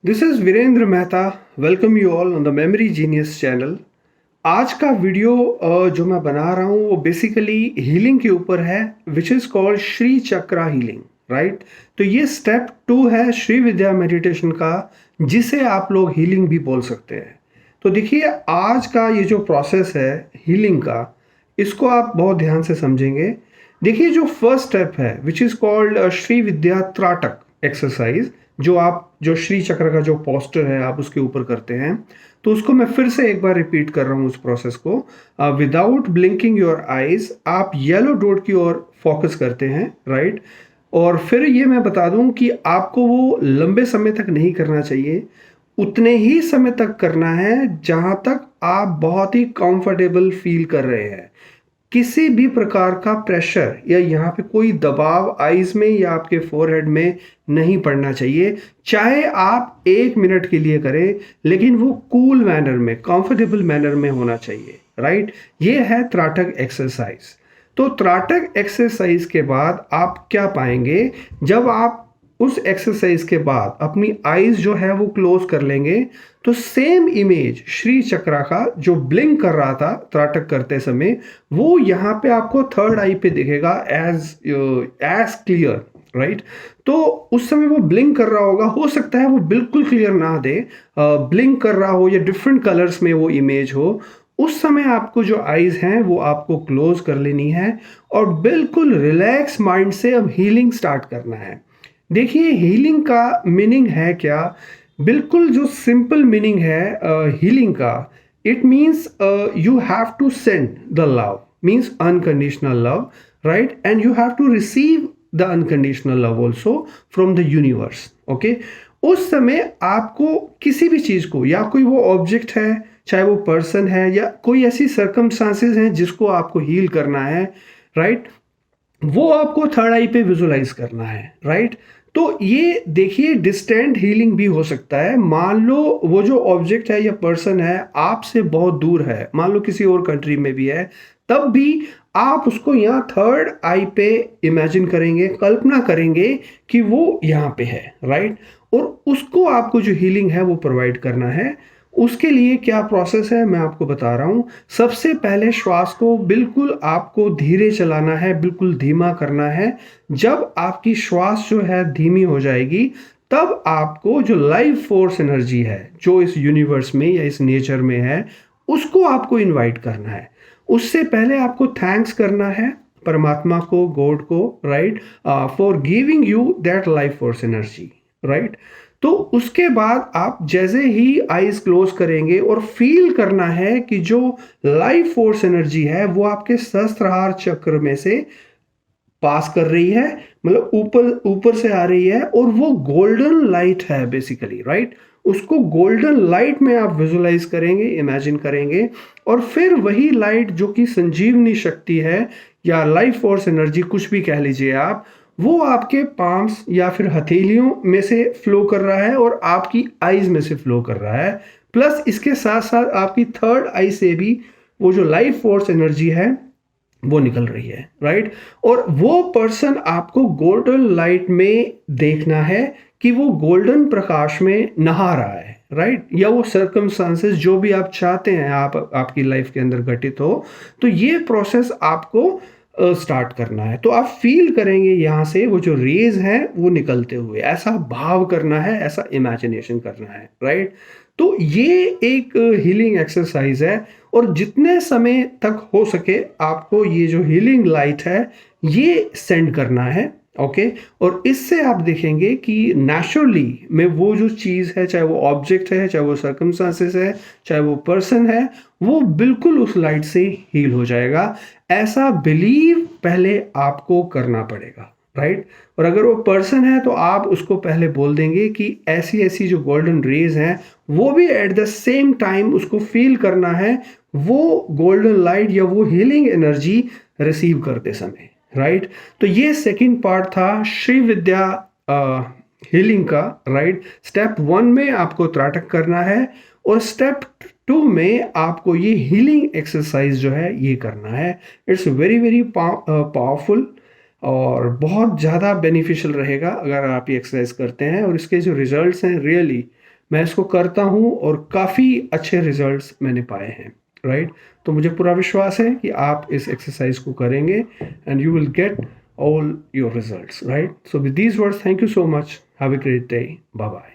This is Virendra Mehta. Welcome you all on the memory genius channel. आज का video जो मैं बना रहा हूँ वो बेसिकली हीलिंग के ऊपर है, which is called Shri chakra healing, right. तो ये स्टेप 2 है श्री विद्या मेडिटेशन का, जिसे आप लोग हीलिंग भी बोल सकते हैं। तो देखिए, आज का ये जो प्रोसेस है हीलिंग का, इसको आप बहुत ध्यान से समझेंगे। देखिए, जो फर्स्ट स्टेप है which is called Shri Vidya Trataka exercise, जो श्री चक्र का जो पोस्टर है आप उसके ऊपर करते हैं, तो उसको मैं फिर से एक बार रिपीट कर रहा हूँ उस प्रोसेस को। विदाउट ब्लिंकिंग योर आईज आप येलो डॉट की ओर फोकस करते हैं, राइट। और फिर ये मैं बता दूं कि आपको वो लंबे समय तक नहीं करना चाहिए, उतने ही समय तक करना है जहां तक आप बहुत ही कंफर्टेबल फील कर रहे हैं। किसी भी प्रकार का प्रेशर या यहाँ पे कोई दबाव आईज में या आपके फोरहेड में नहीं पड़ना चाहिए। चाहे आप 1 मिनट के लिए करें, लेकिन वो कूल मैनर में, कंफर्टेबल मैनर में होना चाहिए, राइट। ये है त्राटक एक्सरसाइज। तो त्राटक एक्सरसाइज के बाद आप क्या पाएंगे, जब आप उस एक्सरसाइज के बाद अपनी आईज जो है वो क्लोज कर लेंगे, तो सेम इमेज श्री चक्रा का जो ब्लिंक कर रहा था त्राटक करते समय, वो यहाँ पे आपको थर्ड आई पे दिखेगा एज क्लियर, राइट। तो उस समय वो ब्लिंक कर रहा होगा, हो सकता है वो बिल्कुल क्लियर ना दे, ब्लिंक कर रहा हो या डिफरेंट कलर्स में वो इमेज हो। उस समय आपको जो आईज हैं वो आपको क्लोज कर लेनी है और बिल्कुल रिलैक्स माइंड से अब हीलिंग स्टार्ट करना है। देखिए, हीलिंग का मीनिंग है क्या, बिल्कुल जो सिंपल मीनिंग है हीलिंग का, it means you have to send the love, means unconditional love, right, and you have to receive the unconditional love also from the universe, okay. उस समय आपको किसी भी चीज़ को, या कोई वो ऑब्जेक्ट है, चाहे वो पर्सन है, या कोई ऐसी सर्कमस्टांसेस हैं जिसको आपको हील करना है, राइट, वो आपको थर्ड आई पे विजुलाइज करना है, राइट। तो ये देखिए, डिस्टेंट हीलिंग भी हो सकता है। मान लो वो जो ऑब्जेक्ट है या पर्सन है आपसे बहुत दूर है, मान लो किसी और कंट्री में भी है, तब भी आप उसको यहाँ थर्ड आई पे इमेजिन करेंगे, कल्पना करेंगे कि वो यहाँ पे है, राइट। और उसको आपको जो हीलिंग है वो प्रोवाइड करना है। उसके लिए क्या प्रोसेस है मैं आपको बता रहा हूँ। सबसे पहले श्वास को बिल्कुल आपको धीरे चलाना है, बिल्कुल धीमा करना है। जब आपकी श्वास जो है धीमी हो जाएगी, तब आपको जो लाइफ फोर्स एनर्जी है जो इस यूनिवर्स में या इस नेचर में है, उसको आपको इनवाइट करना है। उससे पहले आपको थैंक्स करना है परमात्मा को, गॉड को, right, for giving you that life force energy, right. तो उसके बाद आप जैसे ही आईज क्लोज करेंगे और फील करना है कि जो लाइफ फोर्स एनर्जी है वो आपके सहस्त्रहार चक्र में से पास कर रही है, मतलब ऊपर ऊपर से आ रही है, और वो गोल्डन लाइट है बेसिकली, राइट। उसको गोल्डन लाइट में आप विजुलाइज करेंगे, इमेजिन करेंगे, और फिर वही लाइट जो कि संजीवनी शक्ति है या लाइफ फोर्स एनर्जी, कुछ भी कह लीजिए आप, वो आपके पाम्स या फिर हथेलियों में से फ्लो कर रहा है और आपकी आईज में से फ्लो कर रहा है। प्लस इसके साथ साथ आपकी थर्ड आई से भी वो जो लाइफ फोर्स एनर्जी है वो निकल रही है, राइट। और वो पर्सन आपको गोल्डन लाइट में देखना है कि वो गोल्डन प्रकाश में नहा रहा है, राइट। या वो सर्कमस्टांसेस जो भी आप चाहते हैं आपकी लाइफ के अंदर घटित हो, तो ये प्रोसेस आपको स्टार्ट करना है। तो आप फील करेंगे यहाँ से वो जो रेज हैं वो निकलते हुए, ऐसा भाव करना है, ऐसा इमेजिनेशन करना है, राइट। तो ये एक हीलिंग एक्सरसाइज है, और जितने समय तक हो सके आपको ये जो हीलिंग लाइट है ये सेंड करना है, ओके। और इससे आप देखेंगे कि नेचुरली में वो जो चीज़ है, चाहे वो ऑब्जेक्ट है, चाहे वो सर्कमस्टांसेस है, चाहे वो पर्सन है, वो बिल्कुल उस लाइट से हील हो जाएगा। ऐसा बिलीव पहले आपको करना पड़ेगा, राइट। और अगर वो पर्सन है तो आप उसको पहले बोल देंगे कि ऐसी ऐसी जो गोल्डन रेज हैं वो भी एट द सेम टाइम उसको फील करना है, वो गोल्डन लाइट या वो हीलिंग एनर्जी रिसीव करते समय, राइट। तो ये सेकंड पार्ट था श्री विद्या हीलिंग का, राइट। स्टेप 1 में आपको त्राटक करना है, और स्टेप 2 में आपको ये हीलिंग एक्सरसाइज जो है ये करना है। इट्स वेरी वेरी पावरफुल और बहुत ज़्यादा बेनिफिशियल रहेगा अगर आप ये एक्सरसाइज करते हैं, और इसके जो रिजल्ट्स हैं रियली मैं इसको करता हूँ और काफ़ी अच्छे रिजल्ट्स मैंने पाए हैं, राइट। तो मुझे पूरा विश्वास है कि आप इस एक्सरसाइज को करेंगे and you will get all your results, right? So with these words, thank you so much. Have a great day. Bye bye.